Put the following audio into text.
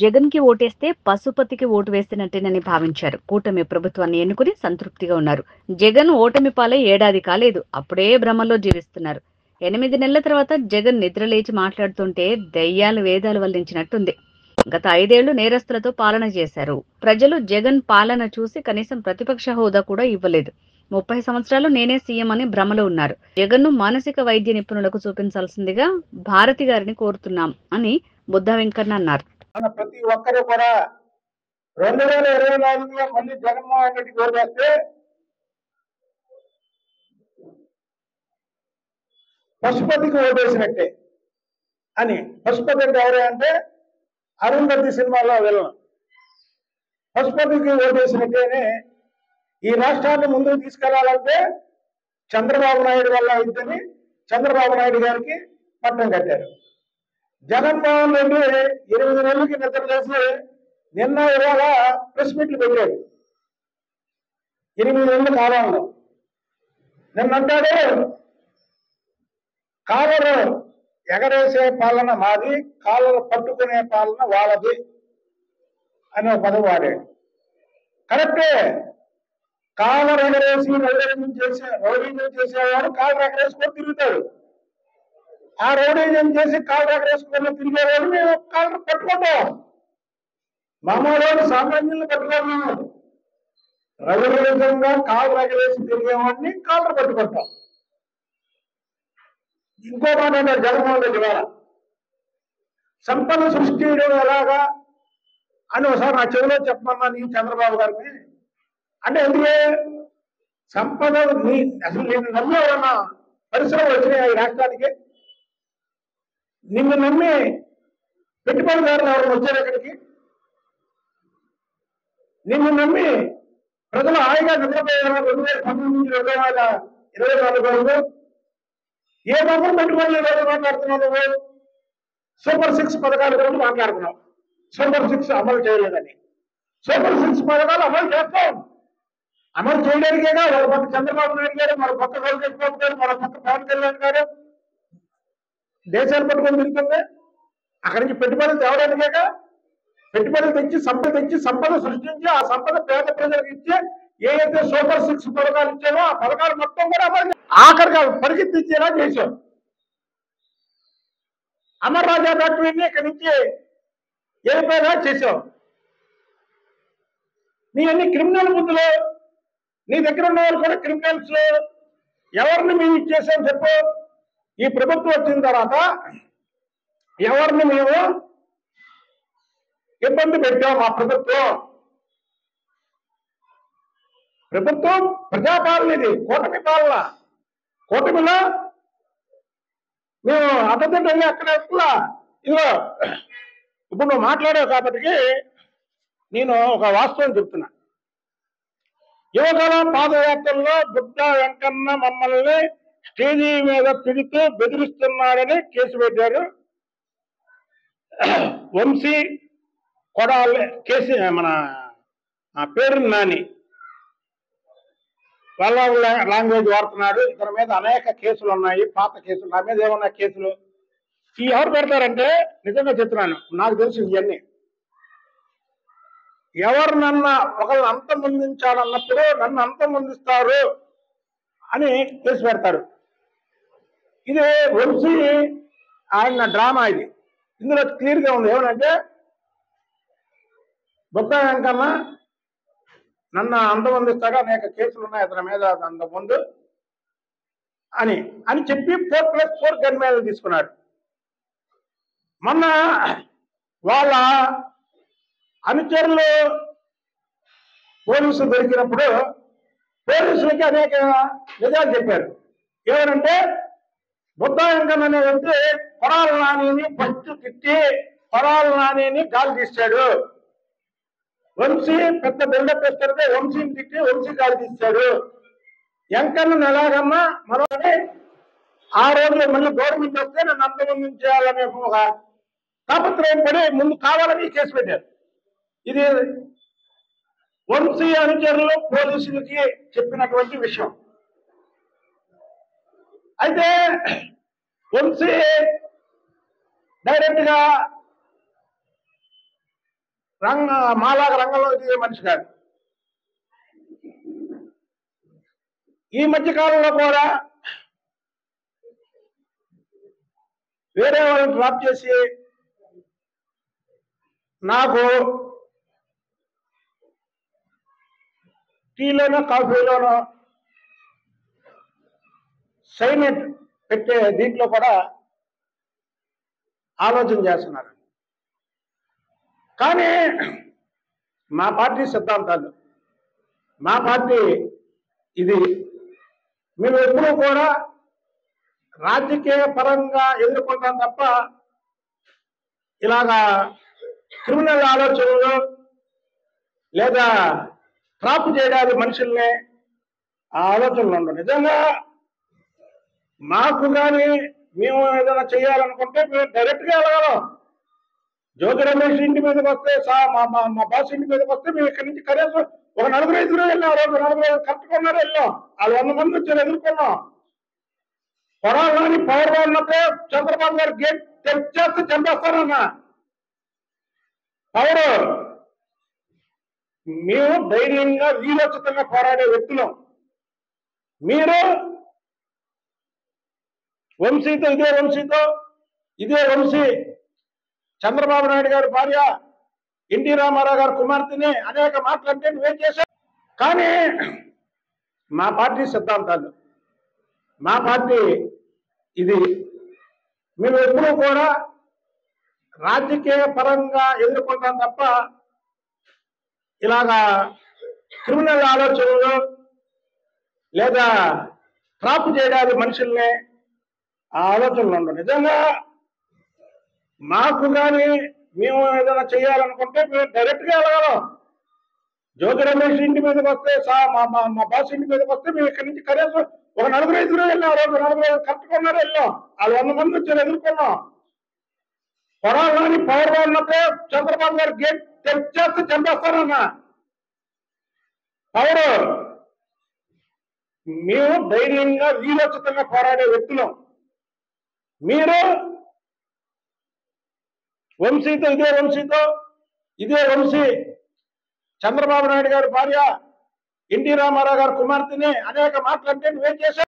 జగన్ కి ఓటేస్తే పశుపతికి ఓటు వేసినట్టేనని భావించారు. కూటమి ప్రభుత్వాన్ని ఎన్నుకుని సంతృప్తిగా ఉన్నారు. జగన్ ఓటమి పాలై ఏడాది కాలేదు, అప్పుడే భ్రమలో జీవిస్తున్నారు. 8 నెలల తర్వాత జగన్ నిద్రలేచి మాట్లాడుతుంటే దెయ్యాలు వేదాలు వల్లించినట్టుంది. గత 5 ఏళ్లు నేరస్తులతో పాలన చేశారు. ప్రజలు జగన్ పాలన చూసి కనీసం ప్రతిపక్ష హోదా కూడా ఇవ్వలేదు. 30 సంవత్సరాలు నేనే సీఎం అని భ్రమలో ఉన్నారు. జగన్ను మానసిక వైద్య నిపుణులకు చూపించాల్సిందిగా భారతి గారిని కోరుతున్నాం అని బుద్ధ వెంకన్న అన్నారు. ప్రతి ఒక్కరు కూడా 2024లో మళ్ళీ జగన్మోహన్ రెడ్డికి ఓటేస్తే పశుపతికి ఓటేసినట్టే అని. పశుపతి అంటే ఎవరు అంటే అరుంధతి సినిమాలో వెళ్ళను. పశుపతికి ఓటేసినట్టేనే ఈ రాష్ట్రాన్ని ముందుకు తీసుకెళ్లాలంటే చంద్రబాబు నాయుడు వల్ల ఇద్దని చంద్రబాబు నాయుడు గారికి పట్టం కట్టారు. జగన్మోహన్ రెడ్డి 8 నెలలకి నిద్ర చేసి నిన్న ఇవాళ ప్రెస్ మీట్లు పెట్టాడు. 8 నెలల కాలంలో నిన్నంటాడు కాలరు ఎగరేసే పాలన మాది, కాలరు పట్టుకునే పాలన వాళ్ళది అని ఒక పదవి వాడాడు. కరెక్టే. కాలర్ ఎగరేసి రౌడీజం చేసేవాడు కాలర్ ఎగరేసుకొని తిరుగుతాడు. ఆ రౌడీజం చేసి కాలర్ ఎగరేసుకొని తిరిగేవాడు మేము కాలర్ పట్టుకుంటాం. మామూలు సామాన్యులను పట్టుకోము. రౌడీజంగా కాలర్ ఎగరేసి తిరిగేవాడిని కాలర్ పట్టుకుంటాం. ఇంకో మాట అన్నారు జగన్మోహన్ రెడ్డి గారు, సంపద సృష్టించడం ఎలాగా అని ఒకసారి నా చెవిలో చెప్పమన్నా నీ చంద్రబాబు గారిని. అంటే ఎందుకే సంపద అసలు నేను నమ్మే ఉన్న పరిశ్రమలు వచ్చినాయి ఈ రాష్ట్రానికి. నిన్ను నమ్మి పెట్టుబడిదారులు ఎవరు వచ్చారు ఇక్కడికి? నిన్ను నమ్మి ప్రజలు హాయిగా నిద్రపోయారు 2019 నుంచి 2024 వరకు. ఏ మాత్రం పెట్టుబడులు రోజు మాట్లాడుతున్నావు నువ్వు? సూపర్ 6 పథకాల గురించి మాట్లాడుతున్నావు. సూపర్ 6 అమలు చేయలేదని. సూపర్ 6 పథకాలు అమలు చేస్తాం. అమలు చేయడానికేగా ఒక పక్క చంద్రబాబు నాయుడు గారు, మరో పక్క లోకేష్ బాబు గారు, మరో పక్క పవన్ కళ్యాణ్ గారు దేశాలు పట్టుకొని తిరుగుతుంది. అక్కడి నుంచి పెట్టుబడులు తేవడానికేగా. పెట్టుబడులు తెచ్చి సంపద సృష్టించి ఆ సంపద పేద ప్రజలకు ఇచ్చి ఏదైతే సూపర్ 6 పథకాలు ఇచ్చామో ఆ పథకాలు మొత్తం కూడా అమలు ఆఖరిగా పరిగెత్తించేలా చేశాం. అమర్ రాజా ఫ్యాక్టరీని ఇక్కడి నుంచి ఏదైనా చేశాం. నీ అన్ని క్రిమినల్ బుద్ధులు, నీ దగ్గర ఉన్న వాళ్ళు కూడా క్రిమినల్స్. ఎవరిని మేము ఇచ్చేసాం చెప్పు? ఈ ప్రభుత్వం వచ్చిన తర్వాత ఎవరిని మేము ఇబ్బంది పెట్టాం? ఆ ప్రభుత్వం ప్రజాపాలన, ఇది కూటమి పాలన. కూటమిలో మేము అడ్డదిడ్డంగా అక్కడ ఇదిగో ఇప్పుడు నువ్వు మాట్లాడావు కాబట్టి నేను ఒక వాస్తవం చెప్తున్నా. యువగల పాదయాత్రలో బుద్ధ వెంకన్న మమ్మల్ని స్టేజీ మీద తిడుతూ బెదిరిస్తున్నాడని కేసు పెట్టారు. వంశీ కొడాలి కేసు, మన పేరు నాని వాళ్ళ లాంగ్వేజ్ వాడుతున్నాడు. ఇతని మీద అనేక కేసులు ఉన్నాయి, పాత కేసులు. నా మీద ఏమన్నా కేసులు ఈ ఎవరు పెడతారంటే నిజంగా చెప్తున్నాను, నాకు తెలుసు ఇవన్నీ. ఎవరు నన్ను ఒకళ్ళు అంతమొందించాలన్నప్పుడు నన్ను అంతమొందిస్తారు అని కేసు పెడతారు. ఇది వంశీ ఆయన డ్రామా. ఇది ఇందులో క్లియర్గా ఉంది. ఏమనంటే బుద్ధ వెంకన్న నన్ను అంతమొందిస్తాడు, అనేక కేసులు ఉన్నాయి అతని మీద అంతకుముందు అని చెప్పి 4+4 గన్ మీద తీసుకున్నాడు. మొన్న వాళ్ళ అనుచరులు పోలీసులు దొరికినప్పుడు పోలీసులకి అనేక నిజాలు చెప్పారు. ఏమనంటే బుద్ధ వెంకన్న అనే వ్యక్తి కొడాలి నానిని ఫస్ట్ తిట్టి కొడాలి నానిని గాలి తీశాడు. వంశీ పెద్ద బిల్డప్ ఇస్తే వంశీని తిట్టి వంశీ గాలి తీశాడు. వెంకన్నను ఎలాగన్నా మనని ఆ రోజులో మళ్ళీ గవర్నమెంట్ వస్తే నన్ను అంతమొందించేయాలనే ఒక తాపత్రయం పడి ముందు కావాలని కేసు పెట్టారు. ఇది వంశీ అనుచరులు పోలీసులకి చెప్పినటువంటి విషయం. అయితే వంశీ డైరెక్ట్ గా మాలాగా రంగంలో దిగే మనిషి కాదు. ఈ మధ్య కాలంలో కూడా వేరే వాళ్ళని డ్రాప్ చేసి నాకు టీలోనో కాఫీలోనో సైలెంట్ పెట్టే దీంట్లో కూడా ఆలోచన చేస్తున్నారు. కానీ మా పార్టీ సిద్ధాంతాలు, మా పార్టీ ఇది మేము ఎప్పుడూ కూడా రాజకీయ పరంగా ఎదుర్కొంటాం తప్ప ఇలాగా క్రిమినల్ ఆలోచనలు లేదా ట్రాప్ చేయడానికి మనుషుల్ని ఆ ఆలోచనలు ఉండవు. నిజంగా మాకు కానీ మేము ఏదైనా చేయాలనుకుంటే మేము డైరెక్ట్గా వెళ్ళగలం. జ్యోతి రమేష్ ఇంటి మీదకి వస్తే మా బాస్ ఇంటి మీదకి వస్తే మేము ఇక్కడి నుంచి కనీసం ఒక 4-5 వెళ్ళాం. రోజు 4 కట్టుకున్నారు వెళ్ళాం. వాళ్ళు 100 మంది వచ్చి ఎదుర్కొన్నాం. పొరాలని పవర్ ఉన్నట్టే చంద్రబాబు గారు గేట్ తెచ్చేస్తే చంపేస్తారన్న పవర్. మేము ధైర్యంగా వీరోచితంగా పోరాడే వ్యక్తులం. మీరు ఇదే వంశీ చంద్రబాబు నాయుడు గారి భార్య ఎన్టీ రామారావు గారి కుమార్తెని అనేక మాటలంటే నువ్వేం చేశావు. కానీ మా పార్టీ సిద్ధాంతాలు, మా పార్టీ ఇది మేము ఎప్పుడూ కూడా రాజకీయ పరంగా ఎదుర్కొంటాం తప్ప ఇలాగా క్రిమినల్ ఆలోచనలు లేదా ట్రాప్ చేయడానికి మనుషుల్ని ఆ ఆలోచనలు ఉండవు. నిజంగా మాకు కానీ మేము ఏదైనా చేయాలనుకుంటే మేము డైరెక్ట్గా వెళ్ళగలం. జ్యోతి రమేష్ ఇంటి మీదకి వస్తే మా బాస్ ఇంటి మీదకి వస్తే మేము ఇక్కడి నుంచి కనీసం ఒక 4-5 వెళ్ళాం. రోజు 4 కట్టుకున్నారు వెళ్ళాం. వాళ్ళు 100 మంది వచ్చి ఎదుర్కొన్నాం. పొరాలని పవర్ ఉన్నట్టే చంద్రబాబు గారు గేట్ తెచ్చేస్తే చంపేస్తారన్న పవర్. మేము ధైర్యంగా వీరోచితంగా పోరాడే వ్యక్తులం. మీరు ఇదే వంశీ చంద్రబాబు నాయుడు గారి భార్య ఎన్టీ రామారావు గారి కుమార్తెని అనేక మాటలంటే నువ్వేం చేశావు.